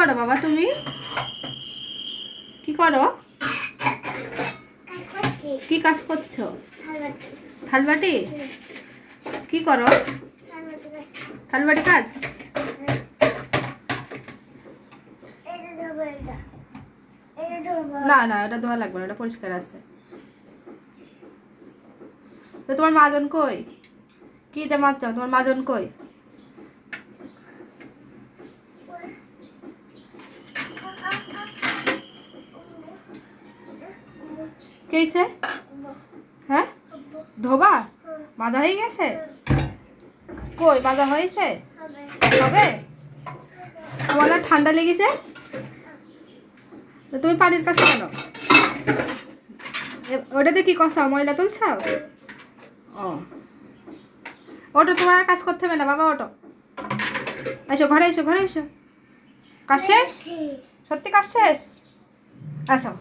করো বাবা তুমি? কি করো? কি কাজ করছো? থালবাটি। কি করো? থালবাটি কাজ। না না, ওটা ধোয়া লাগবে না, ওটা পরিষ্কার আছে। তো তোমার মাজন কই? কি তে মারছো? তোমার মাজন কই? কে হইছে? হ্যাঁ, ধোবা মাজা হয়ে গেছে? কই মাজা হয়েছে? হবে? তোমার না ঠান্ডা লেগেছে? তো তুমি পানির কাছে কেন? ওটাতে কি কষা ময়লা তুলছাও? ও, ওটা তোমার আর কাজ করতে হবে না বাবা, ওটো। এসো ঘরে, এসো ঘরে, এসো। কাজ শেষ? সত্যি কাজ শেষ? আসো।